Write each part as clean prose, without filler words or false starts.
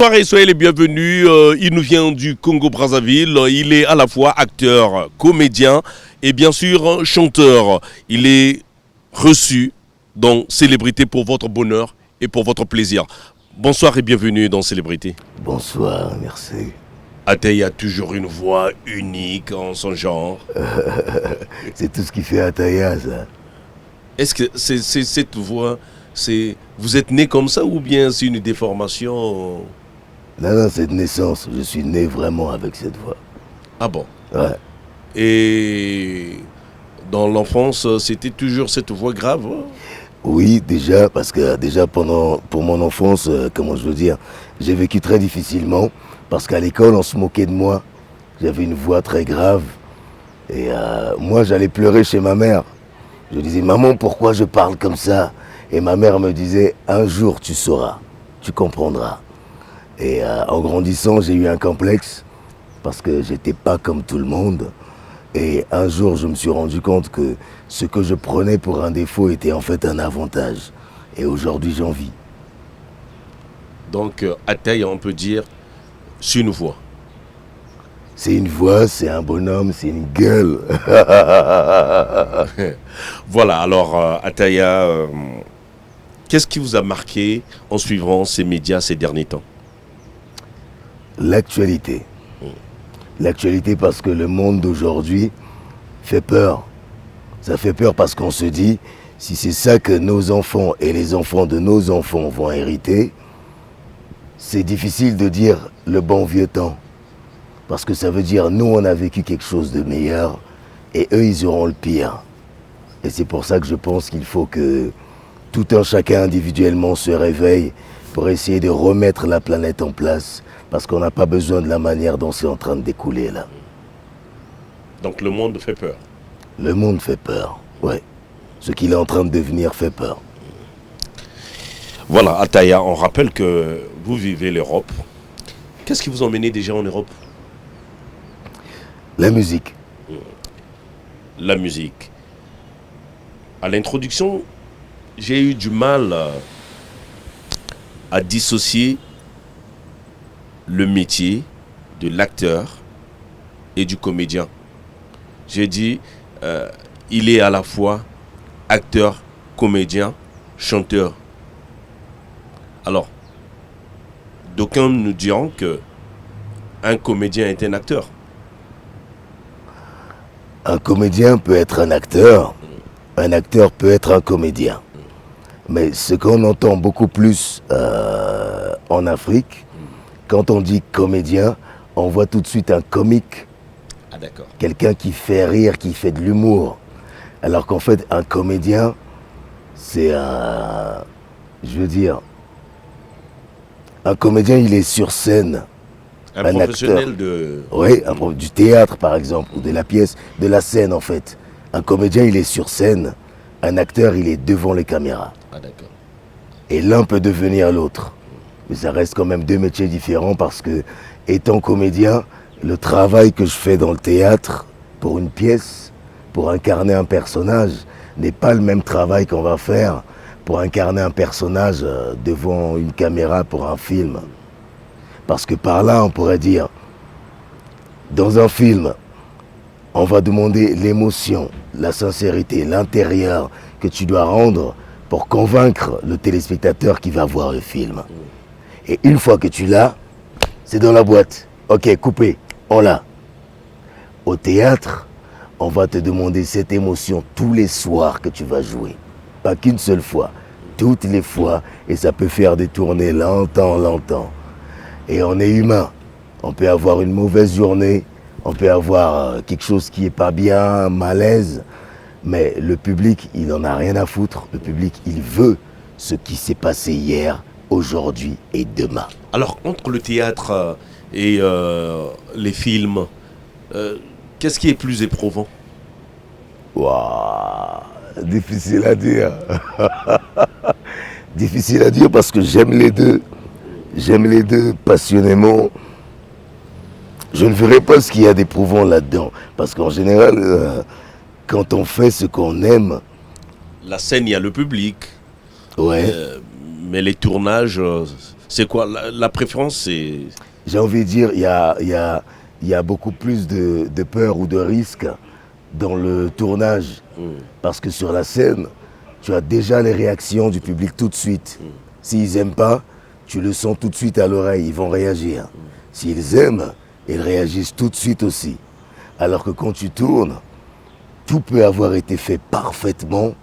Bonsoir et soyez les bienvenus. Il nous vient du Congo-Brazzaville. Il est à la fois acteur, comédien et bien sûr chanteur. Il est reçu dans Célébrité pour votre bonheur et pour votre plaisir. Bonsoir et bienvenue dans Célébrité. Bonsoir, merci. Atay a toujours une voix unique en son genre. C'est tout ce qui fait Ataya, ça. Est-ce que c'est cette voix, vous êtes né comme ça ou bien c'est une déformation? Non, c'est de naissance. Je suis né vraiment avec cette voix. Ah bon? Ouais. Et dans l'enfance, c'était toujours cette voix grave? Oui, déjà, parce que déjà pour mon enfance, comment je veux dire, j'ai vécu très difficilement. Parce qu'à l'école, on se moquait de moi. J'avais une voix très grave. Et moi, j'allais pleurer chez ma mère. Je disais, maman, pourquoi je parle comme ça? Et ma mère me disait, un jour tu sauras, tu comprendras. Et en grandissant, j'ai eu un complexe parce que j'étais pas comme tout le monde. Et un jour, je me suis rendu compte que ce que je prenais pour un défaut était en fait un avantage. Et aujourd'hui, j'en vis. Donc, Atay, on peut dire, c'est une voix. C'est une voix, c'est un bonhomme, c'est une gueule. Voilà, alors, Ataya, qu'est-ce qui vous a marqué en suivant ces médias ces derniers temps? L'actualité. L'actualité parce que le monde d'aujourd'hui fait peur. Ça fait peur parce qu'on se dit, si c'est ça que nos enfants et les enfants de nos enfants vont hériter, c'est difficile de dire le bon vieux temps. Parce que ça veut dire, nous, on a vécu quelque chose de meilleur et eux, ils auront le pire. Et c'est pour ça que je pense qu'il faut que tout un chacun individuellement se réveille pour essayer de remettre la planète en place. Parce qu'on n'a pas besoin de la manière dont c'est en train de découler là. Donc le monde fait peur. Le monde fait peur, ouais. Ce qu'il est en train de devenir fait peur. Voilà, Ataya, on rappelle que vous vivez l'Europe. Qu'est-ce qui vous a emmené déjà en Europe? La musique. La musique. À l'introduction, j'ai eu du mal à dissocier le métier de l'acteur et du comédien. J'ai dit, il est à la fois acteur, comédien, chanteur. Alors, d'aucuns nous diront que un comédien est un acteur. Un comédien peut être un acteur peut être un comédien. Mais ce qu'on entend beaucoup plus en Afrique, quand on dit comédien, on voit tout de suite un comique. Ah d'accord. Quelqu'un qui fait rire, qui fait de l'humour. Alors qu'en fait, un comédien, c'est un... Je veux dire... Un comédien, il est sur scène. Un professionnel de... Oui, du théâtre par exemple, ou de la pièce, de la scène en fait. Un comédien, il est sur scène. Un acteur, il est devant les caméras. Ah d'accord. Et l'un peut devenir l'autre. Mais ça reste quand même deux métiers différents parce que, étant comédien, le travail que je fais dans le théâtre, pour une pièce, pour incarner un personnage, n'est pas le même travail qu'on va faire pour incarner un personnage devant une caméra pour un film. Parce que par là, on pourrait dire, dans un film, on va demander l'émotion, la sincérité, l'intérieur que tu dois rendre pour convaincre le téléspectateur qui va voir le film. Et une fois que tu l'as, c'est dans la boîte. Ok, coupé, on l'a. Au théâtre, on va te demander cette émotion tous les soirs que tu vas jouer. Pas qu'une seule fois, toutes les fois, et ça peut faire des tournées longtemps. Et on est humain. On peut avoir une mauvaise journée, on peut avoir quelque chose qui n'est pas bien, un malaise, mais le public, il n'en a rien à foutre. Le public, il veut ce qui s'est passé hier, aujourd'hui et demain. Alors, entre le théâtre et les films, qu'est-ce qui est plus éprouvant? Waouh, difficile à dire. Difficile à dire parce que j'aime les deux. J'aime les deux passionnément. Je ne verrai pas ce qu'il y a d'éprouvant là-dedans. Parce qu'en général, quand on fait ce qu'on aime... La scène, il y a le public. Ouais. Mais les tournages, C'est quoi la préférence, c'est... J'ai envie de dire, il y a beaucoup plus de peur ou de risque dans le tournage. Parce que sur la scène, tu as déjà les réactions du public tout de suite. S'ils n'aiment pas, tu le sens tout de suite à l'oreille, ils vont réagir. S'ils aiment, ils réagissent tout de suite aussi. Alors que quand tu tournes, tout peut avoir été fait parfaitement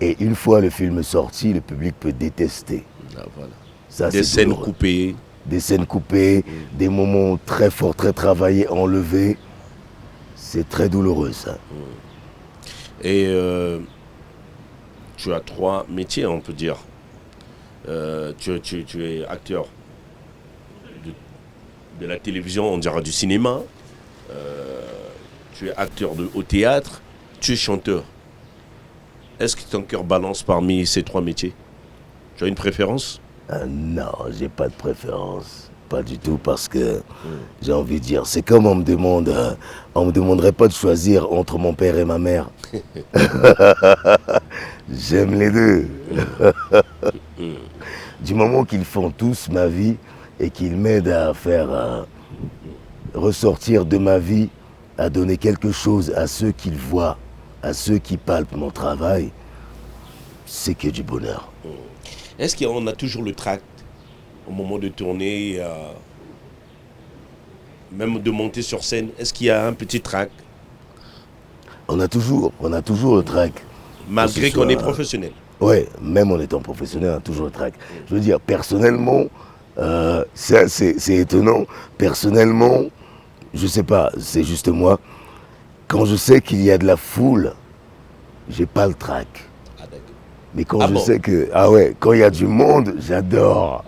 et une fois le film sorti, le public peut détester. Ah, voilà. Ça, Des c'est scènes douloureux. coupées. Des scènes coupées, des moments très forts, très travaillés, enlevés. C'est très douloureux ça. Et tu as 3 métiers, on peut dire. Tu es acteur de la télévision, on dira du cinéma. Tu es acteur au théâtre. Tu es chanteur. Est-ce que ton cœur balance parmi ces 3 métiers? Tu as une préférence? Non, j'ai pas de préférence. Pas du tout parce que j'ai envie de dire, c'est comme on me demanderait pas de choisir entre mon père et ma mère. J'aime les deux. Du moment qu'ils font tous ma vie et qu'ils m'aident à faire ressortir de ma vie, à donner quelque chose à ceux qui le voient, à ceux qui palpent mon travail, c'est que du bonheur. Est-ce qu'on a toujours le tract au moment de tourner, même de monter sur scène? Est-ce qu'il y a un petit tract? On a toujours le trac. Malgré qu'on est professionnel. Ouais, même en étant professionnel, on a toujours le trac. Je veux dire, personnellement, ça c'est étonnant. Personnellement, je sais pas, c'est juste moi. Quand je sais qu'il y a de la foule, j'ai pas le trac. Ah, d'accord. Mais quand je sais que, quand il y a du monde, j'adore.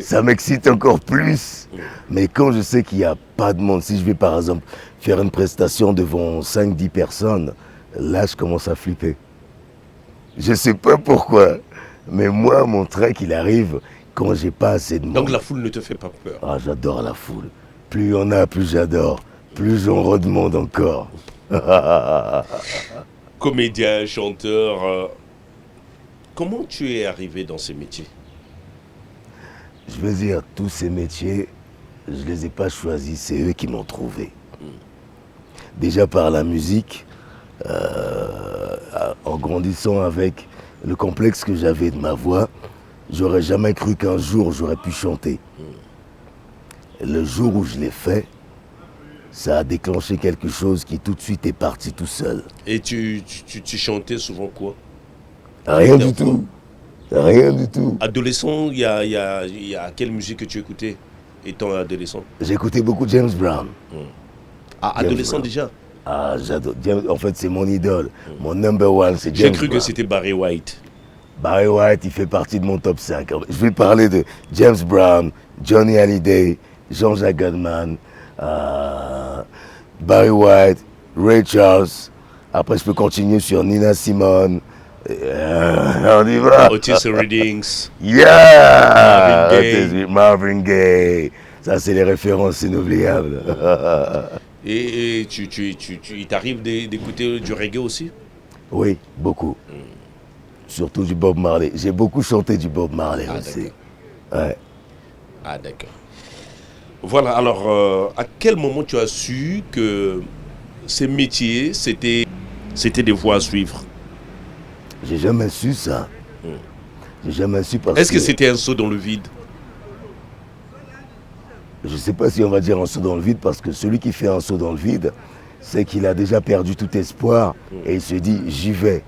Ça m'excite encore plus. Mais quand je sais qu'il n'y a pas de monde, si je vais par exemple faire une prestation devant 5-10 personnes, là je commence à flipper. Je sais pas pourquoi, mais moi mon trac il arrive quand j'ai pas assez de monde. Donc la foule ne te fait pas peur? Ah, j'adore la foule. Plus il y en a, plus j'adore. Plus j'en redemande encore. Comédien, chanteur, comment tu es arrivé dans ces métiers? Je veux dire, tous ces métiers, je ne les ai pas choisis, c'est eux qui m'ont trouvé. Déjà par la musique, en grandissant avec le complexe que j'avais de ma voix, j'aurais jamais cru qu'un jour j'aurais pu chanter. Le jour où je l'ai fait, ça a déclenché quelque chose qui tout de suite est parti tout seul. Et tu chantais souvent quoi? Rien du tout. Rien du tout. Adolescent, il y a quelle musique que tu écoutais étant adolescent? J'écoutais beaucoup James Brown. Ah, James adolescent Brown. déjà? Ah, j'adore. En fait, c'est mon idole. Mon number one, c'est James J'ai cru Brown. que c'était Barry White. Barry White, il fait partie de mon top 5. Je vais parler de James Brown, Johnny Hallyday, Jean-Jacques Goldman, Barry White, Ray Charles. Après, je peux continuer sur Nina Simone. On y va. Otis Reddings. Yeah! Marvin Gaye. Marvin Gaye. Ça, c'est les références inoubliables. Et il t'arrive d'écouter du reggae aussi? Oui, beaucoup. Surtout du Bob Marley. J'ai beaucoup chanté du Bob Marley aussi. Ouais. Ah, d'accord. Voilà, alors, à quel moment tu as su que ces métiers, c'était des voies à suivre? J'ai jamais su ça. J'ai jamais su parce Est-ce que c'était un saut dans le vide? Je sais pas si on va dire un saut dans le vide parce que celui qui fait un saut dans le vide, c'est qu'il a déjà perdu tout espoir et il se dit j'y vais.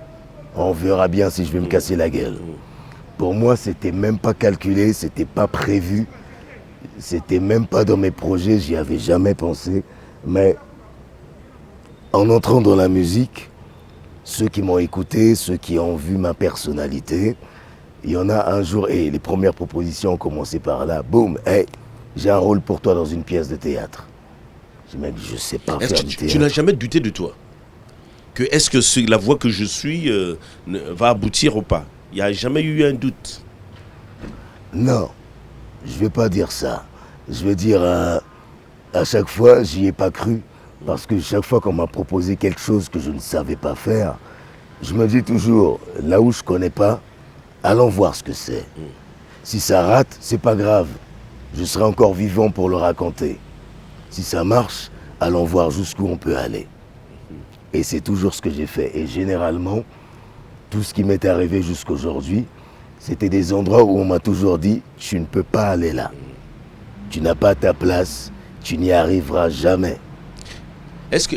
On verra bien si je vais me casser la gueule. Pour moi, c'était même pas calculé, c'était pas prévu. C'était même pas dans mes projets, j'y avais jamais pensé. Mais en entrant dans la musique, ceux qui m'ont écouté, ceux qui ont vu ma personnalité, il y en a un jour, et les premières propositions ont commencé par là, boum, hey, j'ai un rôle pour toi dans une pièce de théâtre. J'ai même dit, je sais pas Est-ce faire que du tu théâtre. n'as jamais douté de toi? Est-ce que la voie que je suis va aboutir ou pas? Il n'y a jamais eu un doute? Non, je vais pas dire ça. Je vais dire, à chaque fois, j'y ai pas cru. Parce que chaque fois qu'on m'a proposé quelque chose que je ne savais pas faire, je me dis toujours, là où je connais pas, allons voir ce que c'est. Si ça rate, c'est pas grave. Je serai encore vivant pour le raconter. Si ça marche, allons voir jusqu'où on peut aller. Et c'est toujours ce que j'ai fait. Et généralement, tout ce qui m'est arrivé jusqu'aujourd'hui, c'était des endroits où on m'a toujours dit « Tu ne peux pas aller là. Tu n'as pas ta place. Tu n'y arriveras jamais. » Est-ce que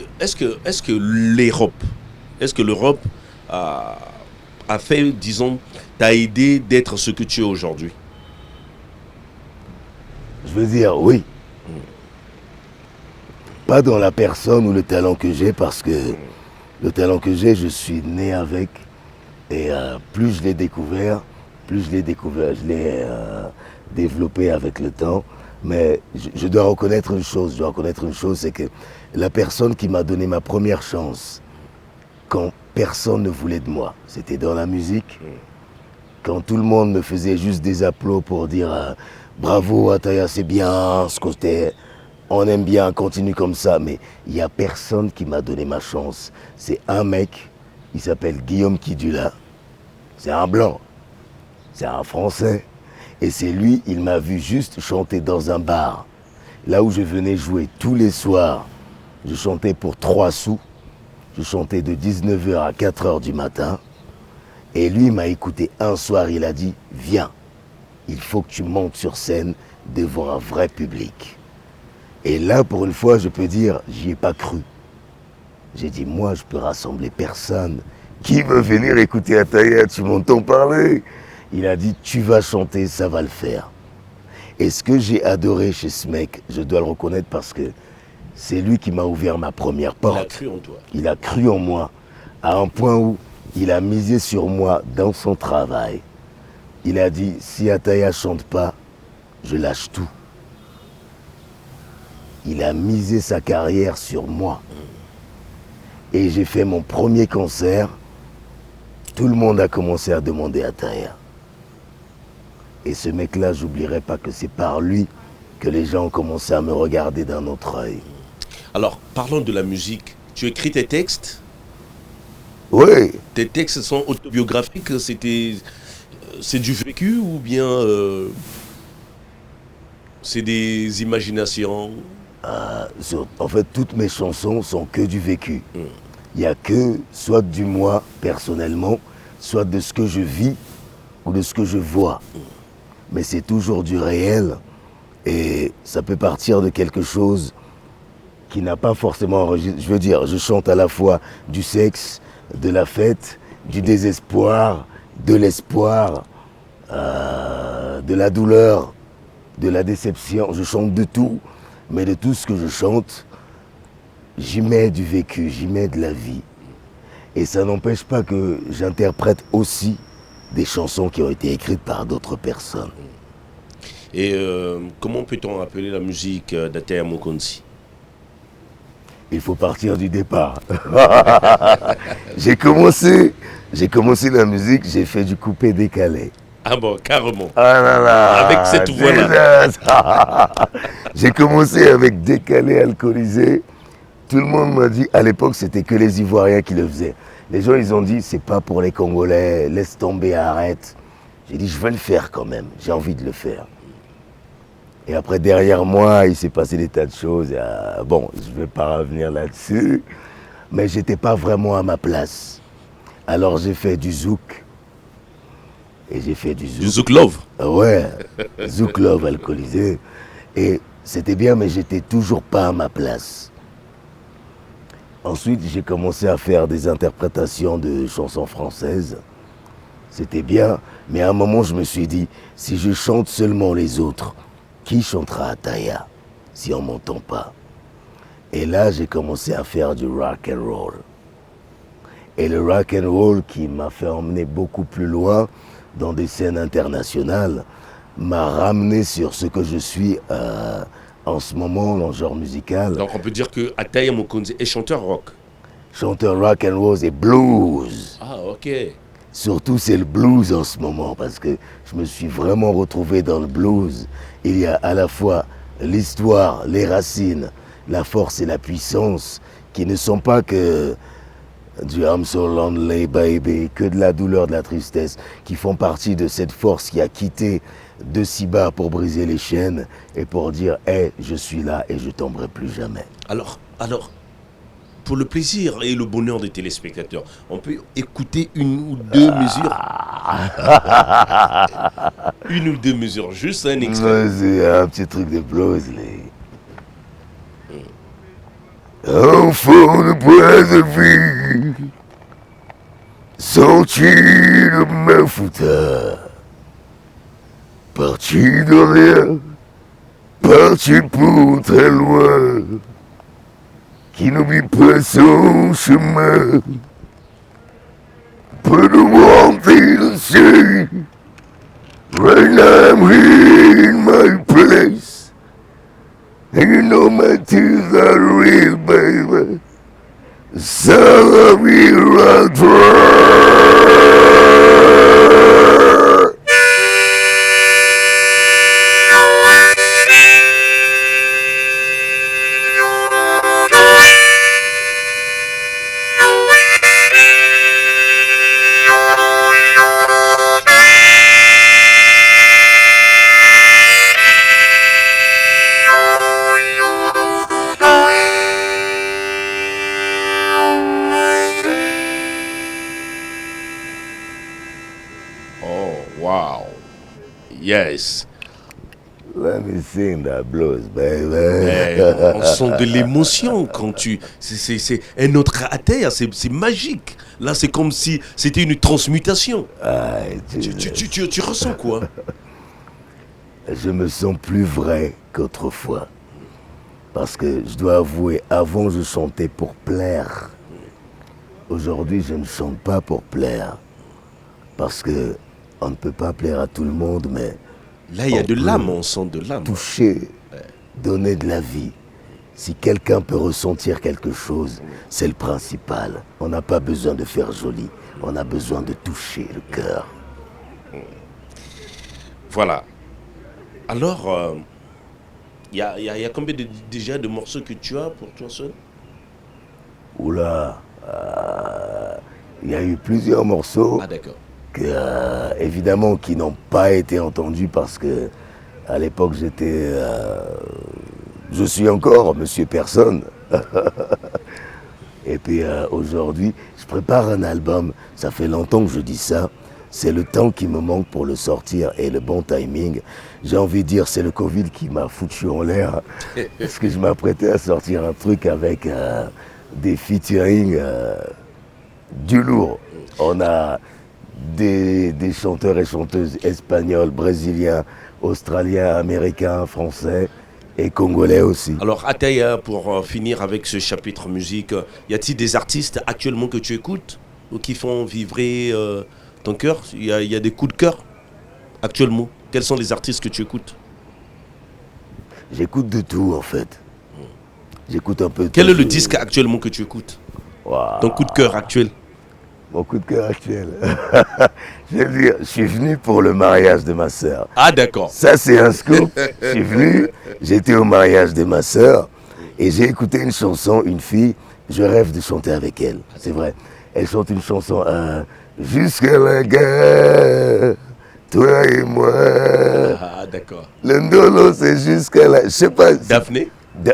l'Europe a fait, disons, t'a aidé d'être ce que tu es aujourd'hui? Je veux dire, oui. Pas dans la personne ou le talent que j'ai, parce que le talent que j'ai, je suis né avec. Et plus je l'ai découvert, je l'ai développé avec le temps. Mais je dois reconnaître une chose, c'est que la personne qui m'a donné ma première chance, quand personne ne voulait de moi, c'était dans la musique. Quand tout le monde me faisait juste des applaudissements pour dire bravo Ataya, c'est bien, ce côté, on aime bien, continue comme ça. Mais il n'y a personne qui m'a donné ma chance. C'est un mec, il s'appelle Guillaume Kidula. C'est un blanc, c'est un Français. Et c'est lui, il m'a vu juste chanter dans un bar. Là où je venais jouer tous les soirs, je chantais pour 3 sous. Je chantais de 19h à 4h du matin. Et lui m'a écouté un soir, il a dit « Viens, il faut que tu montes sur scène devant un vrai public. » Et là, pour une fois, je peux dire, j'y ai pas cru. J'ai dit, moi, je peux rassembler personne. Qui veut venir écouter Ataya, tu m'entends parler? Il a dit, tu vas chanter, ça va le faire. Et ce que j'ai adoré chez ce mec, je dois le reconnaître parce que c'est lui qui m'a ouvert ma première porte. Il a cru en toi. Il a cru en moi, à un point où il a misé sur moi dans son travail. Il a dit, si Ataya chante pas, je lâche tout. Il a misé sa carrière sur moi. Et j'ai fait mon premier concert. Tout le monde a commencé à demander Ataya. Et ce mec-là, j'oublierai pas que c'est par lui que les gens ont commencé à me regarder d'un autre œil. Alors, parlons de la musique. Tu écris tes textes? Oui. Tes textes sont autobiographiques? C'est du vécu ou bien c'est des imaginations? En fait, toutes mes chansons sont que du vécu. Il n'y a que soit du moi, personnellement, soit de ce que je vis ou de ce que je vois. Mais c'est toujours du réel et ça peut partir de quelque chose qui n'a pas forcément enregistré. Je veux dire, je chante à la fois du sexe, de la fête, du désespoir, de l'espoir, de la douleur, de la déception. Je chante de tout, mais de tout ce que je chante, j'y mets du vécu, j'y mets de la vie. Et ça n'empêche pas que j'interprète aussi des chansons qui ont été écrites par d'autres personnes. Et comment peut-on appeler la musique d'Ataya Mokonzi? Il faut partir du départ. J'ai commencé la musique, j'ai fait du coupé décalé. Ah bon, carrément. Ah là là, avec cette voix-là. J'ai commencé avec décalé alcoolisé. Tout le monde m'a dit, à l'époque, c'était que les Ivoiriens qui le faisaient. Les gens, ils ont dit, c'est pas pour les Congolais, laisse tomber, arrête. J'ai dit, je veux le faire quand même, j'ai envie de le faire. Et après, derrière moi, il s'est passé des tas de choses. Bon, je ne vais pas revenir là-dessus, mais j'étais pas vraiment à ma place. Alors j'ai fait du zouk. Et j'ai fait du zouk. Du zouk love? Ouais, zouk love alcoolisé. Et c'était bien, mais j'étais toujours pas à ma place. Ensuite, j'ai commencé à faire des interprétations de chansons françaises. C'était bien, mais à un moment, je me suis dit, si je chante seulement les autres, qui chantera Ataya si on m'entend pas? Et là, j'ai commencé à faire du rock and roll. Et le rock and roll qui m'a fait emmener beaucoup plus loin dans des scènes internationales m'a ramené sur ce que je suis en ce moment dans le genre musical. Donc on peut dire que Ataya Mokonzi est chanteur rock. Chanteur rock and roll et blues. Ah ok. Surtout c'est le blues en ce moment parce que je me suis vraiment retrouvé dans le blues. Il y a à la fois l'histoire, les racines, la force et la puissance qui ne sont pas que du I'm so lonely baby, que de la douleur, de la tristesse, qui font partie de cette force qui a quitté de si bas pour briser les chaînes et pour dire hey, je suis là et je tomberai plus jamais. Alors, pour le plaisir et le bonheur des téléspectateurs, on peut écouter une ou deux mesures. Une ou deux mesures, juste un extrait. C'est un petit truc de blues. Enfant de Brazzaville, sorti de Mafuta, parti de rien, parti pour très loin, qui n'oublie pas son chemin. Peu de montée dessus, right now I'm here in my place, and you know my tears are real, baby. So I'll be right there. Oh, wow. Yes. Let me sing that blues, baby. On sent de l'émotion quand tu... C'est un autre ATR, c'est magique. Là, c'est comme si c'était une transmutation. Ah, Tu ressens quoi? Je me sens plus vrai qu'autrefois. Parce que je dois avouer, avant je chantais pour plaire. Aujourd'hui, je ne chante pas pour plaire. Parce que on ne peut pas plaire à tout le monde, mais Là, il y a de l'âme, on sent de l'âme. toucher, donner de la vie. Si quelqu'un peut ressentir quelque chose, c'est le principal. On n'a pas besoin de faire joli, on a besoin de toucher le cœur. Voilà. Alors, il y a combien déjà de morceaux que tu as pour toi seul? Oula, il y a eu plusieurs morceaux Ah, d'accord. que, évidemment, qui n'ont pas été entendus parce que à l'époque j'étais, je suis encore Monsieur Personne. Et puis aujourd'hui, je prépare un album. Ça fait longtemps que je dis ça. C'est le temps qui me manque pour le sortir et le bon timing. J'ai envie de dire, c'est le Covid qui m'a foutu en l'air. Parce que je m'apprêtais à sortir un truc avec des featuring du lourd. On a des chanteurs et chanteuses espagnols, brésiliens, australiens, américains, français et congolais aussi. Alors, Ataya, pour finir avec ce chapitre musique, y a-t-il des artistes actuellement que tu écoutes ou qui font vibrer ton cœur? Il y a des coups de cœur actuellement. Quels sont les artistes que tu écoutes? J'écoute de tout en fait. J'écoute un peu de Quel tout. est le disque actuellement que tu écoutes? Waouh. Ton coup de cœur actuel? Mon coup de cœur actuel. Je veux dire, je suis venu pour le mariage de ma sœur. Ah, d'accord. Ça, c'est un scoop. Je suis venu, j'étais au mariage de ma sœur et j'ai écouté une chanson, une fille, je rêve de chanter avec elle. C'est vrai. Elle chante une chanson, Jusqu'à la guerre, toi et moi. Ah, d'accord. Le ndolo, c'est jusqu'à la... Je sais pas. Daphné?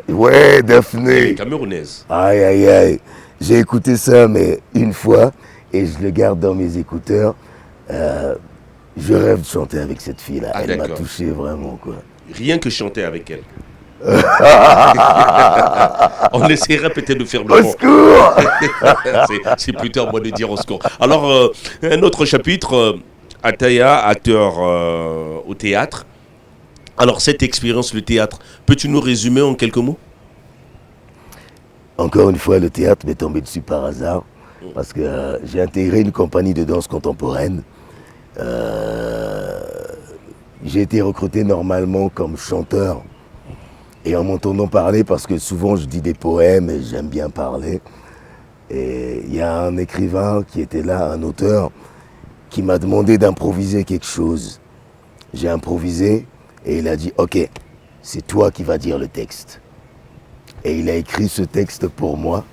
Ouais, Elle est Daphné. camerounaise. Aïe, aïe, aïe. J'ai écouté ça, mais une fois, et je le garde dans mes écouteurs. Je rêve de chanter avec cette fille-là. Ah, Elle m'a d'accord. touché vraiment, quoi. Rien que chanter avec elle. On essaiera peut-être de faire le Au pont. secours. C'est plutôt à moi de dire au secours. Alors, un autre chapitre, Ataya, acteur au théâtre. Alors, cette expérience, le théâtre, peux-tu nous résumer en quelques mots? Encore une fois, le théâtre m'est tombé dessus par hasard, parce que j'ai intégré une compagnie de danse contemporaine. J'ai été recruté normalement comme chanteur. Et en m'entendant parler, parce que souvent je dis des poèmes et j'aime bien parler, et il y a un écrivain qui était là, un auteur, qui m'a demandé d'improviser quelque chose. J'ai improvisé et il a dit « Ok, c'est toi qui vas dire le texte ». Et il a écrit ce texte pour moi.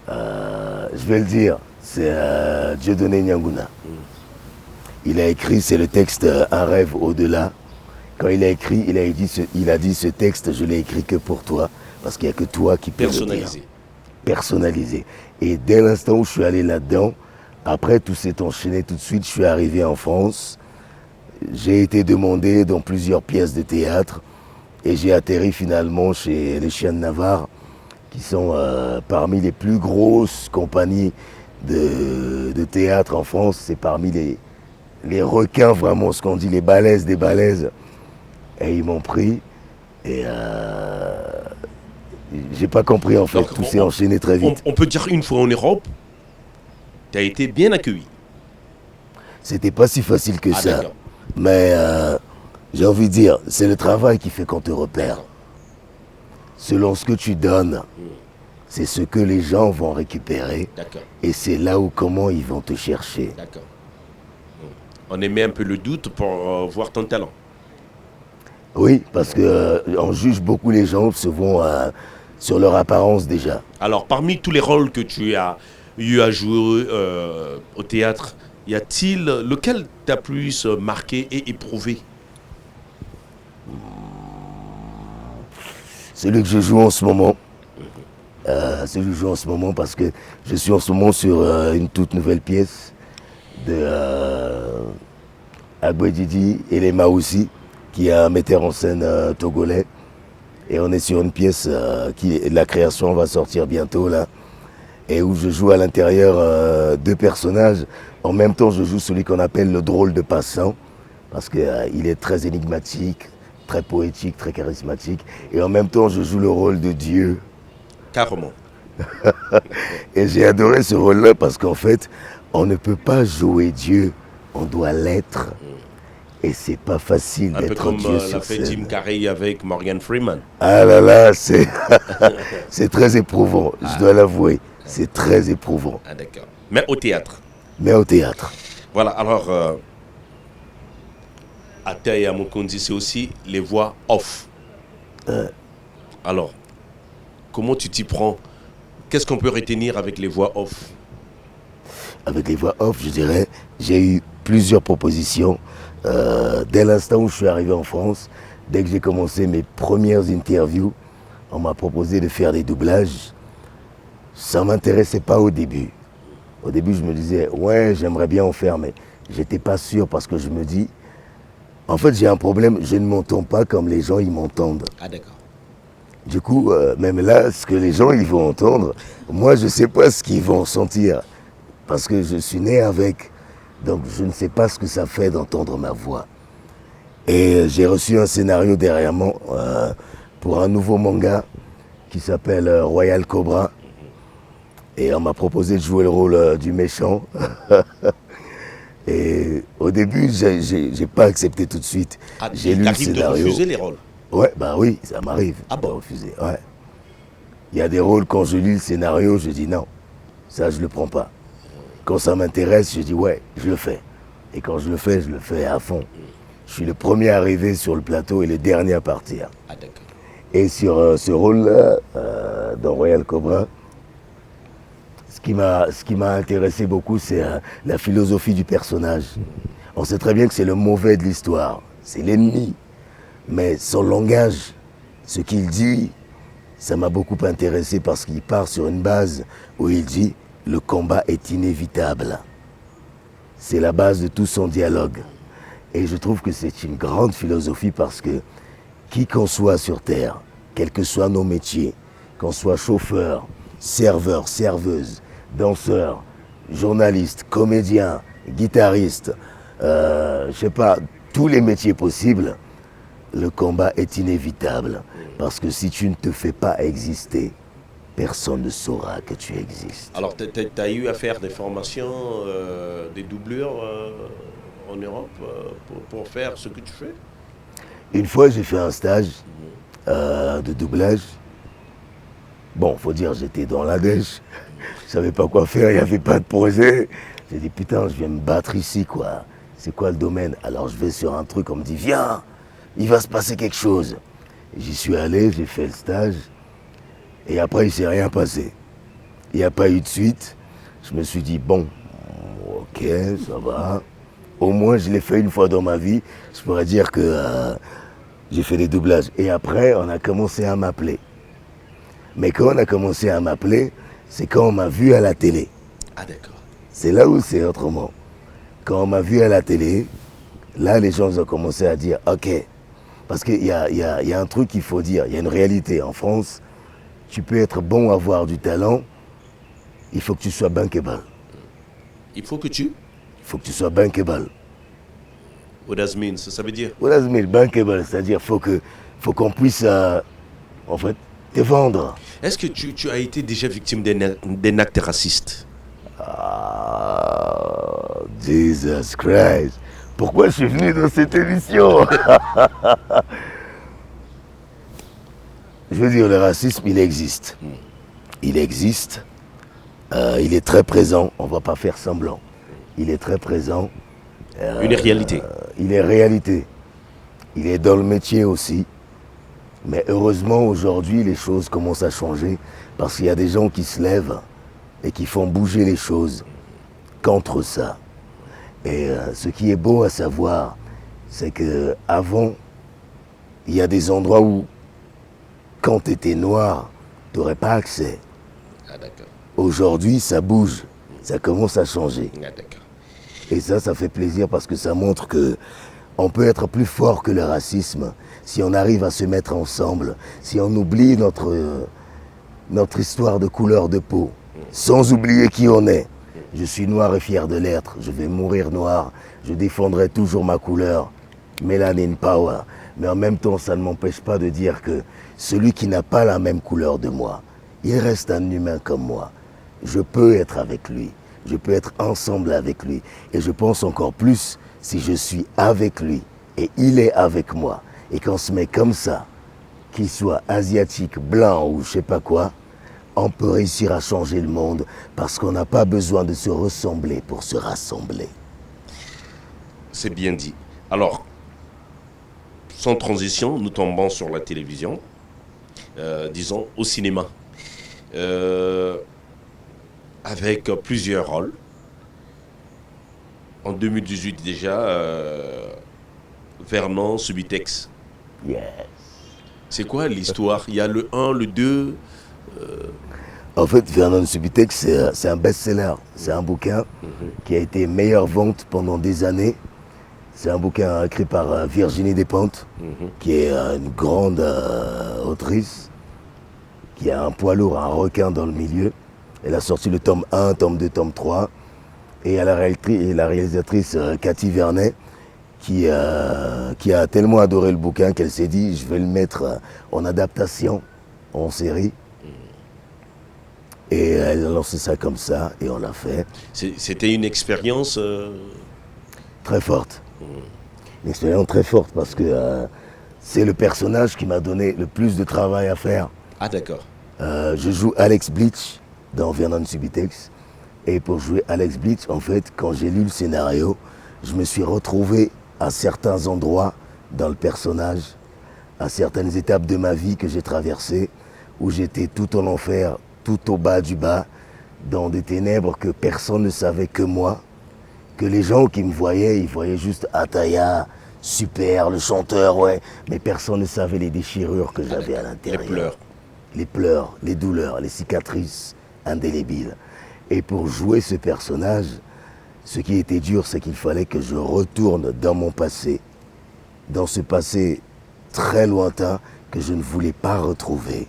Je vais le dire, c'est Dieudonné Nyanguna. Il a écrit, c'est le texte Un rêve au-delà. Quand il a écrit, il a dit ce texte, je l'ai écrit que pour toi, parce qu'il n'y a que toi qui peux le dire. Personnalisé. Personnalisé. Et dès l'instant où je suis allé là-dedans, après tout s'est enchaîné tout de suite, je suis arrivé en France. J'ai été demandé dans plusieurs pièces de théâtre et j'ai atterri finalement chez les Chiens de Navarre, qui sont parmi les plus grosses compagnies de théâtre en France. C'est parmi les requins, vraiment, ce qu'on dit, les balaises des balaises. Et ils m'ont pris et j'ai pas compris en fait, Donc, tout s'est enchaîné très vite. On peut dire une fois en Europe, tu as été bien accueilli. C'était pas si facile que ça. D'accord. Mais j'ai envie de dire, c'est le travail qui fait qu'on te repère. Selon ce que tu donnes, c'est ce que les gens vont récupérer. D'accord. Et c'est là où comment ils vont te chercher. D'accord. On émet un peu le doute pour voir ton talent. Oui, parce que on juge beaucoup les gens souvent sur leur apparence déjà. Alors, parmi tous les rôles que tu as eu à jouer au théâtre, y a-t-il lequel t'a plus marqué et éprouvé? Celui que je joue en ce moment. Celui que je joue en ce moment parce que je suis en ce moment sur une toute nouvelle pièce de Abouedidi et les Maoussi, qui est un metteur en scène togolais. Et on est sur une pièce la création va sortir bientôt là. Et où je joue à l'intérieur deux personnages. En même temps, je joue celui qu'on appelle le drôle de passant, parce qu'il est très énigmatique, très poétique, très charismatique. Et en même temps, je joue le rôle de Dieu. Carrément. Et j'ai adoré ce rôle-là parce qu'en fait, on ne peut pas jouer Dieu, on doit l'être. Et c'est pas facile Un peu d'être comme Dieu l'a sur fait scène. Jim Carrey avec Morgan Freeman. Ah là là, c'est c'est très éprouvant, je dois l'avouer. C'est très éprouvant. Ah, d'accord. Mais au théâtre. Mais au théâtre. Voilà, alors, Ata et Amokondi, c'est aussi les voix off. Alors, comment tu t'y prends? Qu'est-ce qu'on peut retenir avec les voix off? Avec les voix off, je dirais, j'ai eu plusieurs propositions. Dès l'instant où je suis arrivé en France, dès que j'ai commencé mes premières interviews, on m'a proposé de faire des doublages. Ça ne m'intéressait pas au début. Au début, je me disais, ouais, j'aimerais bien en faire, mais j'étais pas sûr parce que je me dis, en fait, j'ai un problème, je ne m'entends pas comme les gens ils m'entendent. Ah, d'accord. Du coup, même là, ce que les gens ils vont entendre, moi, je ne sais pas ce qu'ils vont sentir parce que je suis né avec. Donc, je ne sais pas ce que ça fait d'entendre ma voix. Et j'ai reçu un scénario derrière moi pour un nouveau manga qui s'appelle Royal Cobra. Et on m'a proposé de jouer le rôle du méchant. Et au début, j'ai pas accepté tout de suite. Ah, J'ai il lu le t'arrive de scénario. refuser les rôles? Ouais, bah oui, ça m'arrive Ah de bon? refuser. Ouais. Il y a des rôles, quand je lis le scénario, je dis non, ça je le prends pas. Quand ça m'intéresse, je dis ouais, je le fais. Et quand je le fais à fond. Je suis le premier arrivé sur le plateau et le dernier à partir. Ah, d'accord. Et sur ce rôle-là, dans Royal Cobra, ce qui m'a intéressé beaucoup, c'est la philosophie du personnage. On sait très bien que c'est le mauvais de l'histoire, c'est l'ennemi. Mais son langage, ce qu'il dit, ça m'a beaucoup intéressé parce qu'il part sur une base où il dit « le combat est inévitable ». C'est la base de tout son dialogue. Et je trouve que c'est une grande philosophie parce que qui qu'on soit sur Terre, quels que soient nos métiers, qu'on soit chauffeur, serveur, serveuse, danseur, journaliste, comédien, guitariste, je sais pas, tous les métiers possibles, le combat est inévitable. Parce que si tu ne te fais pas exister, personne ne saura que tu existes. Alors, tu as eu à faire des formations, des doublures en Europe pour faire ce que tu fais? Une fois, j'ai fait un stage de doublage. Bon, faut dire, j'étais dans la dèche. Je savais pas quoi faire, il n'y avait pas de projet. J'ai dit, putain, je viens me battre ici, quoi. C'est quoi le domaine? Alors, je vais sur un truc, on me dit, viens, il va se passer quelque chose. J'y suis allé, j'ai fait le stage. Et après, il ne s'est rien passé. Il n'y a pas eu de suite. Je me suis dit, bon, ok, ça va. au moins je l'ai fait une fois dans ma vie. Je pourrais dire que j'ai fait des doublages. Et après, on a commencé à m'appeler. Mais quand on a commencé à m'appeler, c'est quand on m'a vu à la télé. Ah d'accord. C'est là où c'est autrement. Quand on m'a vu à la télé, là les gens ont commencé à dire ok. Parce qu'il y a un truc qu'il faut dire, il y a une réalité. En France, tu peux être bon, avoir du talent, il faut que tu sois bankable. Il faut que tu... Il faut que tu sois bankable. What does mean? Ça veut dire? What does mean bankable? C'est-à-dire faut qu'on puisse en fait te vendre. Est-ce que tu as été déjà victime d'un acte raciste? Ah, Jesus Christ. Pourquoi je suis venu dans cette émission? Je veux dire, le racisme, il existe. Il existe. Il est très présent. On ne va pas faire semblant. Il est très présent. Une réalité. Il est réalité. Il est dans le métier aussi. Mais heureusement, aujourd'hui, les choses commencent à changer parce qu'il y a des gens qui se lèvent et qui font bouger les choses contre ça. Et ce qui est beau à savoir, c'est que avant, il y a des endroits où, quand tu étais noir, tu n'aurais pas accès. Ah d'accord. Aujourd'hui, ça bouge, ça commence à changer. Ah d'accord. Et ça fait plaisir parce que ça montre que on peut être plus fort que le racisme si on arrive à se mettre ensemble, si on oublie notre histoire de couleur de peau, sans oublier qui on est. Je suis noir et fier de l'être, je vais mourir noir, je défendrai toujours ma couleur, Melanin Power. Mais en même temps, ça ne m'empêche pas de dire que celui qui n'a pas la même couleur de moi, il reste un humain comme moi. Je peux être avec lui, je peux être ensemble avec lui. Et je pense encore plus si je suis avec lui et il est avec moi. Et qu'on se met comme ça, qu'il soit asiatique, blanc ou je sais pas quoi, on peut réussir à changer le monde parce qu'on n'a pas besoin de se ressembler pour se rassembler. C'est bien dit. Alors, sans transition, nous tombons sur la télévision, disons au cinéma, avec plusieurs rôles. En 2018 déjà, Vernon Subutex. Yes. C'est quoi l'histoire? Il y a le 1, le 2. En fait, Vernon Subutex, c'est un best-seller. C'est un bouquin qui a été meilleure vente pendant des années. C'est un bouquin écrit par Virginie Despentes, qui est une grande autrice, qui a un poids lourd, un requin dans le milieu. Elle a sorti le tome 1, tome 2, tome 3. Et il y a la réalisatrice Cathy Vernet, qui a tellement adoré le bouquin qu'elle s'est dit, je vais le mettre en adaptation, en série. Et elle a lancé ça comme ça, et on l'a fait. C'était une expérience Très forte. Une expérience très forte, parce que c'est le personnage qui m'a donné le plus de travail à faire. Ah d'accord. Je joue Alex Bleach dans Vernon Subutex. Et pour jouer Alex Bleach, en fait, quand j'ai lu le scénario, je me suis retrouvé à certains endroits dans le personnage, à certaines étapes de ma vie que j'ai traversées, où j'étais tout en enfer, tout au bas du bas, dans des ténèbres que personne ne savait que moi, que les gens qui me voyaient, ils voyaient juste Ataya, super, le chanteur, ouais, mais personne ne savait les déchirures que j'avais à l'intérieur. Les pleurs. Les pleurs, les douleurs, les cicatrices indélébiles. Et pour jouer ce personnage, ce qui était dur, c'est qu'il fallait que je retourne dans mon passé, dans ce passé très lointain que je ne voulais pas retrouver,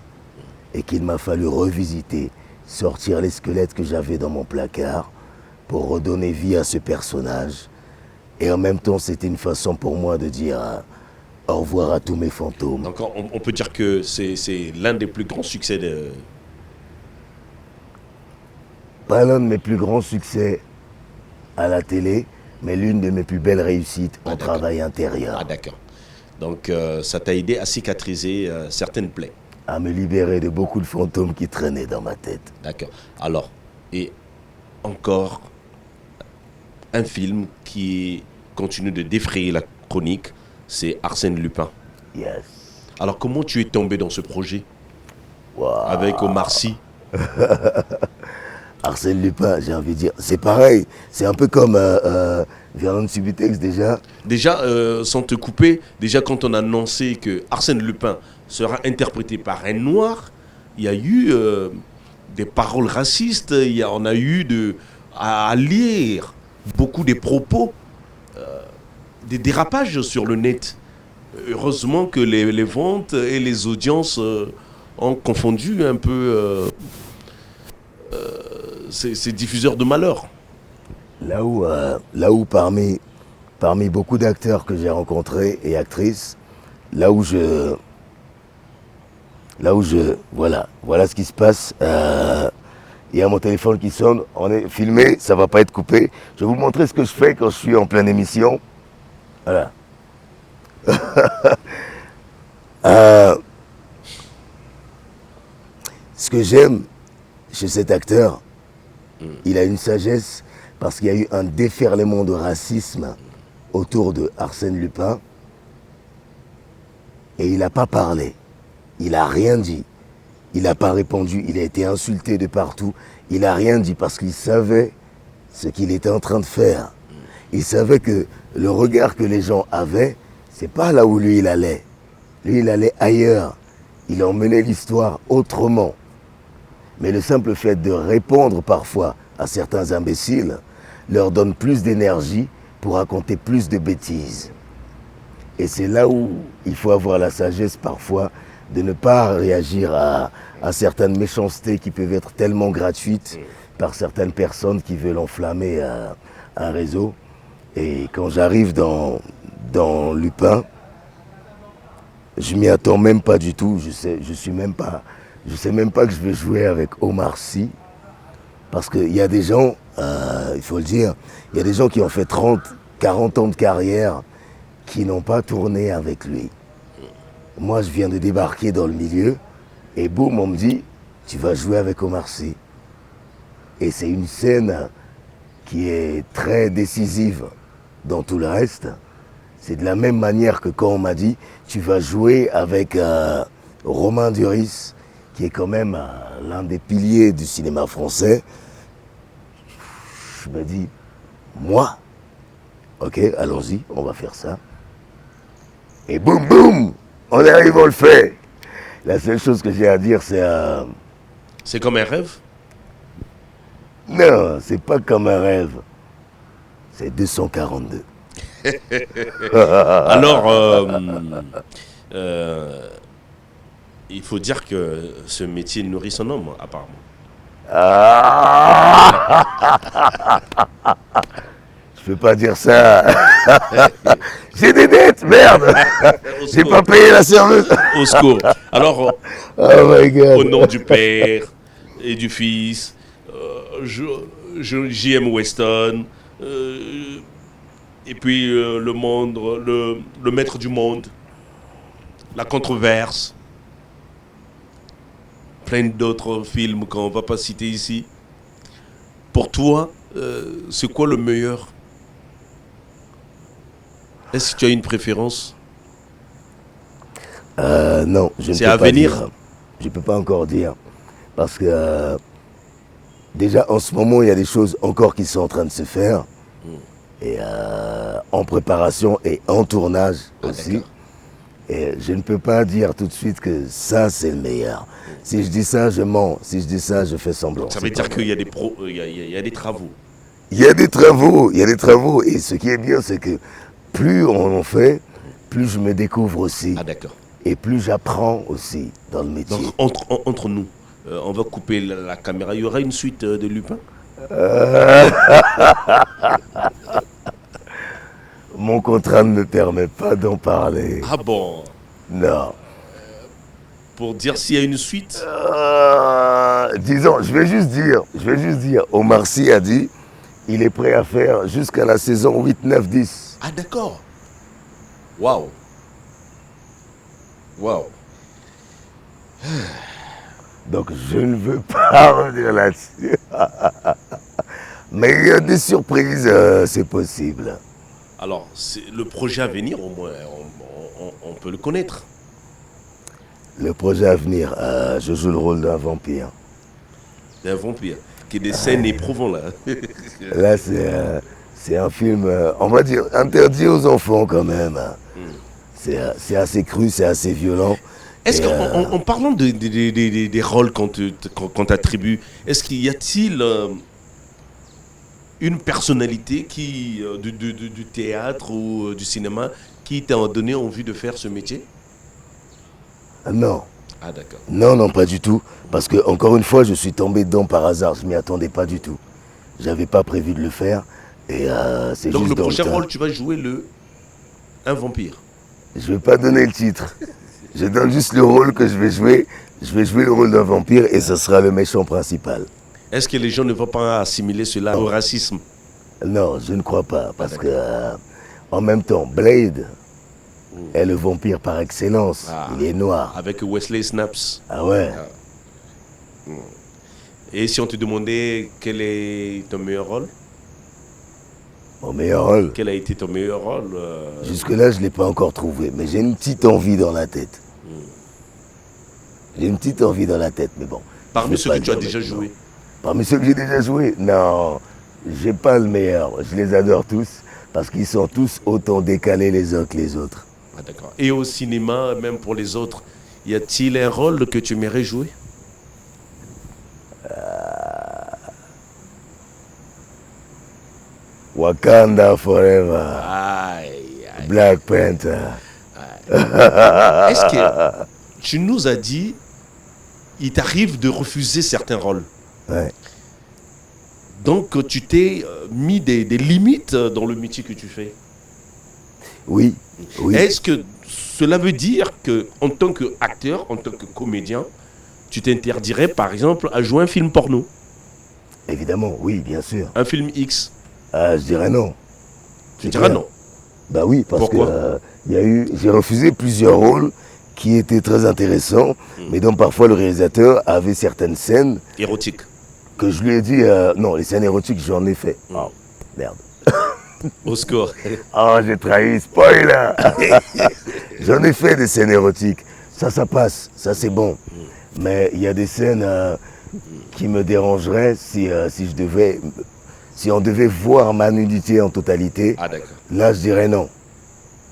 et qu'il m'a fallu revisiter, sortir les squelettes que j'avais dans mon placard pour redonner vie à ce personnage. Et en même temps, c'était une façon pour moi de dire au revoir à tous mes fantômes. Donc on peut dire que c'est l'un des plus grands succès de... Pas l'un de mes plus grands succès à la télé, mais l'une de mes plus belles réussites en travail intérieur. Ah d'accord. Donc ça t'a aidé à cicatriser certaines plaies. À me libérer de beaucoup de fantômes qui traînaient dans ma tête. D'accord. Alors, et encore un film qui continue de défrayer la chronique, c'est Arsène Lupin. Yes. Alors comment tu es tombé dans ce projet Wow. avec Omar Sy? Arsène Lupin, j'ai envie de dire, c'est pareil. C'est un peu comme Vernon Subutex déjà. Déjà, sans te couper, déjà quand on a annoncé que Arsène Lupin sera interprété par un noir, il y a eu des paroles racistes, on a eu à lire beaucoup des propos, des dérapages sur le net. Heureusement que les ventes et les audiences ont confondu un peu ces diffuseurs de malheur. Là où parmi beaucoup d'acteurs que j'ai rencontrés et actrices, voilà ce qui se passe. Il y a mon téléphone qui sonne, on est filmé, ça va pas être coupé. Je vais vous montrer ce que je fais quand je suis en pleine émission. Voilà. Ce que j'aime chez cet acteur, il a une sagesse parce qu'il y a eu un déferlement de racisme autour de Arsène Lupin et il n'a pas parlé, il n'a rien dit, il n'a pas répondu, il a été insulté de partout, il n'a rien dit parce qu'il savait ce qu'il était en train de faire. Il savait que le regard que les gens avaient, c'est pas là où lui il allait. Lui il allait ailleurs, il emmenait l'histoire autrement. Mais le simple fait de répondre parfois à certains imbéciles leur donne plus d'énergie pour raconter plus de bêtises. Et c'est là où il faut avoir la sagesse parfois de ne pas réagir à certaines méchancetés qui peuvent être tellement gratuites par certaines personnes qui veulent enflammer un réseau. Et quand j'arrive dans Lupin, je m'y attends même pas du tout. Je sais même pas que je vais jouer avec Omar Sy. Parce qu'il y a des gens, il faut le dire, il y a des gens qui ont fait 30, 40 ans de carrière qui n'ont pas tourné avec lui. Moi, je viens de débarquer dans le milieu et boum, on me dit, tu vas jouer avec Omar Sy. Et c'est une scène qui est très décisive dans tout le reste. C'est de la même manière que quand on m'a dit, tu vas jouer avec Romain Duris, qui est quand même l'un des piliers du cinéma français. Je me dis, moi, ok, allons-y, on va faire ça. Et boum, boum, on arrive, on le fait. La seule chose que j'ai à dire, c'est... C'est comme un rêve? Non, c'est pas comme un rêve. C'est 242. Alors, il faut dire que ce métier nourrit son homme, apparemment. Je peux pas dire ça. J'ai des dettes, merde. J'ai pas payé la serveuse. Au secours. Alors, oh my God. Au nom du Père et du Fils, J.M. Weston, et puis le monde, le maître du monde, la controverse, plein d'autres films qu'on ne va pas citer ici. Pour toi, c'est quoi le meilleur? Est-ce que tu as une préférence? Non, je ne peux pas. C'est à venir. Dire. Je ne peux pas encore dire. Parce que déjà, en ce moment, il y a des choses encore qui sont en train de se faire. Et en préparation et en tournage aussi. Et je ne peux pas dire tout de suite que ça, c'est le meilleur. Si je dis ça, je mens. Si je dis ça, je fais semblant. Ça veut dire qu'il y a des il y a des travaux. Il y a des travaux. Et ce qui est bien, c'est que plus on en fait, plus je me découvre aussi. Ah d'accord. Et plus j'apprends aussi dans le métier. Donc entre nous, on va couper la caméra. Il y aura une suite de Lupin? Mon contrat ne me permet pas d'en parler. Ah bon? Non. Pour dire s'il y a une suite? Disons, je vais juste dire, Omar Sy a dit, il est prêt à faire jusqu'à la saison 8, 9, 10. Ah d'accord. Waouh. Waouh. Donc je ne veux pas revenir là-dessus. Mais il y a des surprises, c'est possible. Alors, le projet à venir, au moins, on peut le connaître. Le projet à venir, je joue le rôle d'un vampire. D'un vampire. que des scènes éprouvantes là. Là, c'est un film, on va dire, interdit aux enfants quand même. C'est assez cru, c'est assez violent. Est-ce Et, qu'en parlant des rôles qu'on t'attribue, est-ce qu'il y a-t-il une personnalité du théâtre ou du cinéma qui t'a donné envie de faire ce métier? Non. Ah d'accord. Non, non, pas du tout. Parce que, encore une fois, je suis tombé dedans par hasard. Je m'y attendais pas du tout. J'avais pas prévu de le faire. Et c'est Donc juste le dans prochain le tas. rôle, tu vas jouer un vampire. Je vais pas donner le titre. Je donne juste le rôle que je vais jouer. Je vais jouer le rôle d'un vampire et ce sera le méchant principal. Est-ce que les gens ne vont pas assimiler cela au racisme? Non, je ne crois pas. Parce que, en même temps, Blade est le vampire par excellence. Ah. Il est noir. Avec Wesley Snipes. Ah ouais. Et si on te demandait quel est ton meilleur rôle? Mon meilleur rôle. Quel a été ton meilleur rôle Jusque-là, je ne l'ai pas encore trouvé. Mais j'ai une petite envie dans la tête. J'ai une petite envie dans la tête, mais bon. Parmi je ceux vais que pas tu as dire déjà maintenant. joué? Parmi ceux que j'ai déjà joués? Non, j'ai pas le meilleur. Je les adore tous parce qu'ils sont tous autant décalés les uns que les autres. Ah, d'accord. Et au cinéma, même pour les autres, y a-t-il un rôle que tu aimerais jouer? Wakanda Forever, Aïe, aïe. Black Panther. Est-ce que tu nous as dit, il t'arrive de refuser certains rôles? Ouais. Donc tu t'es mis des limites dans le métier que tu fais. Oui, oui. Est-ce que cela veut dire que en tant qu'acteur, en tant que comédien, tu t'interdirais par exemple à jouer un film porno, Évidemment, oui, bien sûr. un film X? Je dirais non. Tu dirais non. Bah oui, parce Pourquoi? que j'ai refusé plusieurs rôles qui étaient très intéressants, mais dont parfois le réalisateur avait certaines scènes Érotique. que je lui ai dit, non, les scènes érotiques, j'en ai fait. Oh, merde. Au score. Oh, j'ai trahi, spoiler. J'en ai fait des scènes érotiques. Ça passe, ça c'est bon. Mais il y a des scènes qui me dérangeraient si on devait voir ma nudité en totalité. Ah d'accord. Là, je dirais non.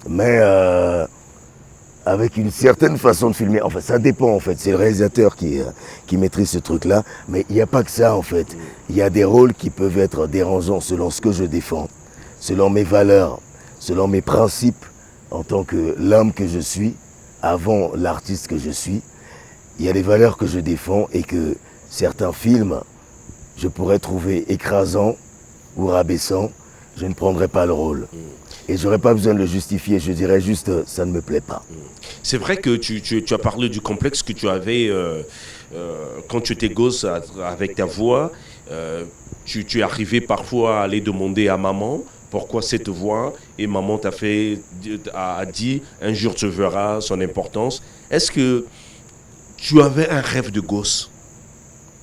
Mais avec une certaine façon de filmer, enfin ça dépend en fait, c'est le réalisateur qui maîtrise ce truc-là, mais il n'y a pas que ça en fait. Il y a des rôles qui peuvent être dérangeants selon ce que je défends, selon mes valeurs, selon mes principes en tant que l'homme que je suis, avant l'artiste que je suis. Il y a des valeurs que je défends et que certains films, je pourrais trouver écrasants ou rabaissants, je ne prendrais pas le rôle. Et j'aurais pas besoin de le justifier, je dirais juste ça ne me plaît pas. C'est vrai que tu as parlé du complexe que tu avais quand tu étais gosse avec ta voix. Tu es arrivé parfois à aller demander à maman pourquoi cette voix, et maman a dit un jour tu verras son importance. Est-ce que tu avais un rêve de gosse?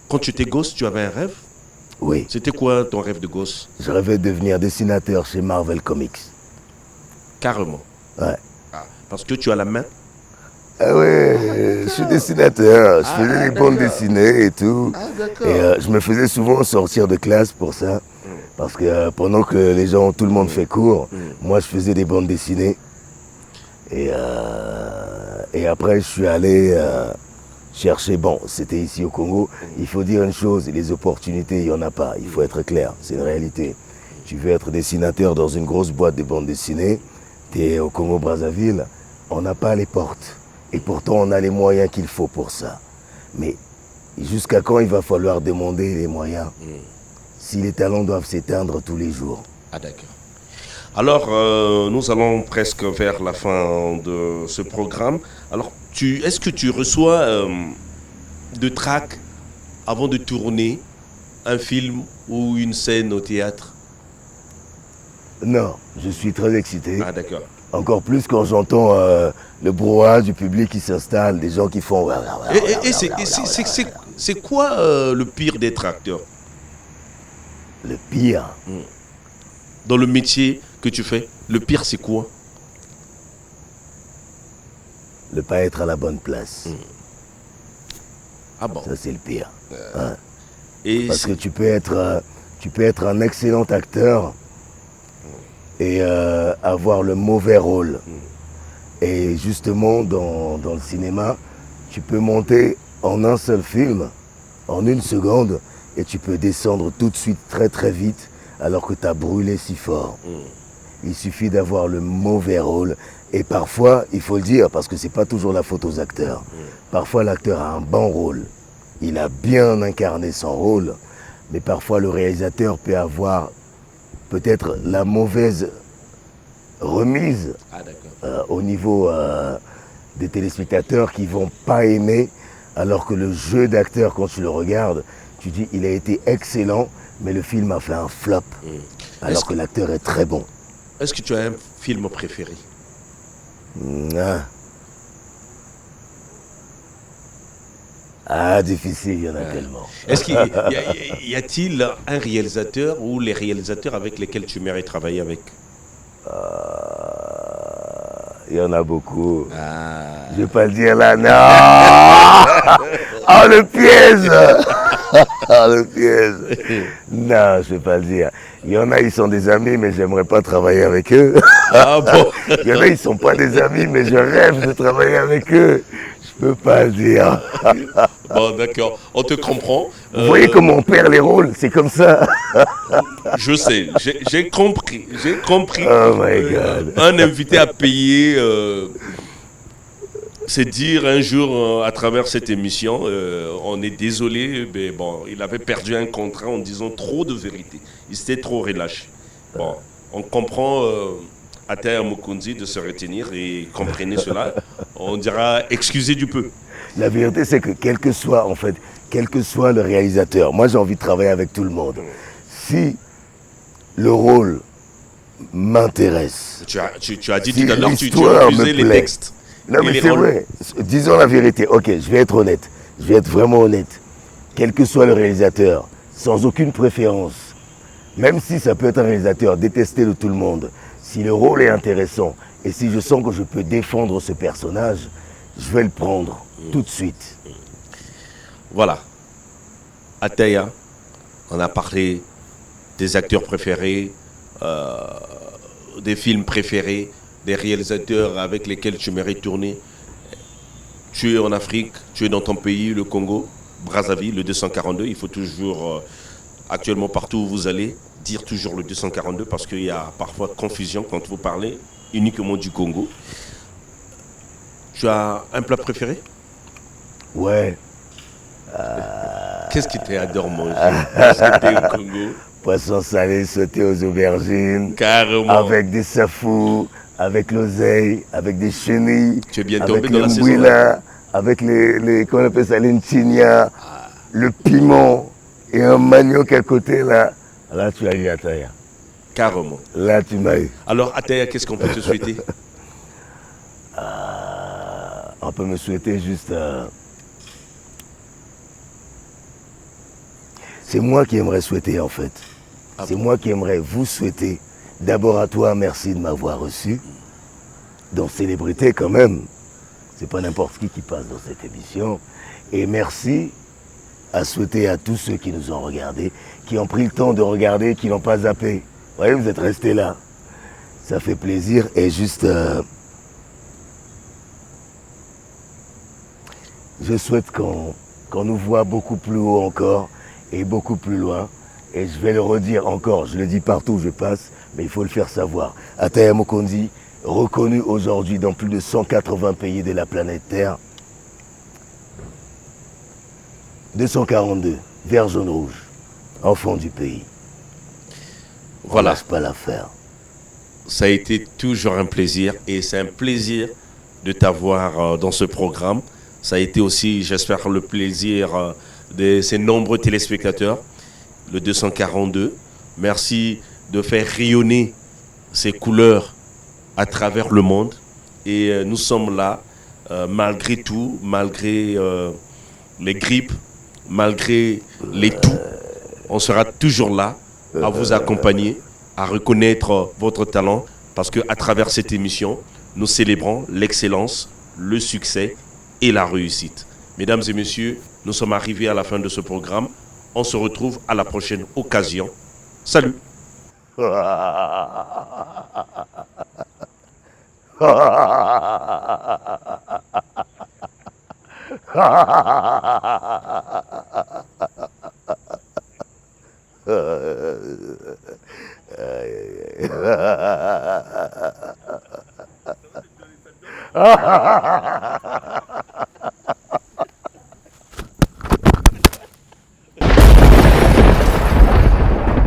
Quand tu étais gosse, tu avais un rêve? Oui, C'était quoi ton rêve de gosse? je rêvais de devenir dessinateur chez Marvel Comics. Carrément. Ouais. Ah, parce que tu as la main. Ah ouais, je suis dessinateur, je faisais des bandes dessinées et tout. Ah d'accord. Et je me faisais souvent sortir de classe pour ça. Parce que pendant que tout le monde fait cours, moi je faisais des bandes dessinées. Et après je suis allé chercher, bon, c'était ici au Congo. Il faut dire une chose, les opportunités, il n'y en a pas, il faut être clair, c'est une réalité. Tu veux être dessinateur dans une grosse boîte de bandes dessinées, tu es au Congo-Brazzaville, on n'a pas les portes. Et pourtant on a les moyens qu'il faut pour ça. Mais jusqu'à quand il va falloir demander les moyens si les talents doivent s'éteindre tous les jours? Ah d'accord. Alors, nous allons presque vers la fin de ce programme. Alors, est-ce que tu reçois de trac avant de tourner un film ou une scène au théâtre? Non, je suis très excité. Ah d'accord. Encore plus quand j'entends le brouhaha du public qui s'installe, des gens qui font... Et c'est quoi le pire d'être acteur Le pire, dans le métier que tu fais? Le pire, c'est quoi? ne pas être à la bonne place. Ah bon. Ça, c'est le pire. Hein. Parce que tu peux être un excellent acteur et avoir le mauvais rôle. Et justement, dans le cinéma, tu peux monter en un seul film, en 1 seconde, et tu peux descendre tout de suite très très vite, alors que tu as brûlé si fort. Il suffit d'avoir le mauvais rôle. Et parfois, il faut le dire, parce que c'est pas toujours la faute aux acteurs. Parfois, l'acteur a un bon rôle. Il a bien incarné son rôle. Mais parfois, le réalisateur peut avoir peut-être la mauvaise remise au niveau des téléspectateurs qui vont pas aimer, alors que le jeu d'acteur, quand tu le regardes, tu dis il a été excellent, mais le film a fait un flop, alors que l'acteur est très bon. Est-ce que tu as un film préféré? Difficile, il y en a tellement. Est-ce qu'il y a-t-il un réalisateur ou les réalisateurs avec lesquels tu aimerais travailler avec? Il y en a beaucoup. Je vais pas le dire là, non. Oh, le piège. Oh, le piège. Non, je vais pas le dire. Il y en a, ils sont des amis, mais j'aimerais pas travailler avec eux. Ah bon? Il y en a, ils sont pas des amis, mais je rêve de travailler avec eux. Je peux pas le dire. Bon, d'accord, on te comprend. Vous voyez comment on perd les rôles, c'est comme ça. Je sais, j'ai compris. Oh my God. Un invité à payer, c'est dire un jour à travers cette émission, on est désolé, mais bon, il avait perdu un contrat en disant trop de vérité. Il s'était trop relâché. Bon, on comprend Ataya Mukunzi de se retenir et comprenez cela. On dira excusez du peu. La vérité, c'est que quel que soit le réalisateur, moi j'ai envie de travailler avec tout le monde. Si le rôle m'intéresse, Tu as dit si tout à l'heure, tu l'histoire refusais me les plaît. textes. Non mais c'est vrai, disons la vérité, ok, je vais être honnête, je vais être vraiment honnête. Quel que soit le réalisateur, sans aucune préférence, même si ça peut être un réalisateur détesté de tout le monde, si le rôle est intéressant et si je sens que je peux défendre ce personnage, je vais le prendre tout de suite. Voilà. Ataya, on a parlé des acteurs préférés, des films préférés, des réalisateurs avec lesquels tu aimerais tourner. Tu es en Afrique, tu es dans ton pays, le Congo, Brazzaville, le 242. Il faut toujours, actuellement partout où vous allez, dire toujours le 242 parce qu'il y a parfois confusion quand vous parlez uniquement du Congo. Tu as un plat préféré? Ouais. Qu'est-ce que tu adores manger parce que tu es au Congo? Poisson salé sauté aux aubergines, Carrément. avec des safous, avec l'oseille, avec des chenilles, Tu es bien tombé avec dans la le saison. mouila, avec les comment on appelle ça, l'entigna, le piment et un manioc à côté là. Là tu as eu Ataya. Carrément. Là tu m'as eu. Alors Ataya, qu'est-ce qu'on peut te souhaiter? On peut me souhaiter juste... C'est moi qui aimerais souhaiter en fait. C'est moi qui aimerais vous souhaiter. D'abord à toi, merci de m'avoir reçu. Dans Célébrité quand même. C'est pas n'importe qui passe dans cette émission. Et merci à souhaiter à tous ceux qui nous ont regardés, qui ont pris le temps de regarder, qui n'ont pas zappé. Vous voyez, vous êtes restés là. Ça fait plaisir et juste... je souhaite qu'on nous voit beaucoup plus haut encore et beaucoup plus loin. Et je vais le redire encore, je le dis partout où je passe, mais il faut le faire savoir. Ataya Mukunzi, reconnu aujourd'hui dans plus de 180 pays de la planète Terre. 242, vert, jaune, rouge, enfant du pays. Voilà. On lâche pas l'affaire. Ça a été toujours un plaisir et c'est un plaisir de t'avoir dans ce programme. Ça a été aussi, j'espère, le plaisir de ces nombreux téléspectateurs, le 242. Merci de faire rayonner ces couleurs à travers le monde. Et nous sommes là, malgré tout, malgré les grippes, malgré les toux. On sera toujours là à vous accompagner, à reconnaître votre talent, parce qu'à travers cette émission, nous célébrons l'excellence, le succès et la réussite. Mesdames et messieurs, nous sommes arrivés à la fin de ce programme. On se retrouve à la prochaine occasion. Salut.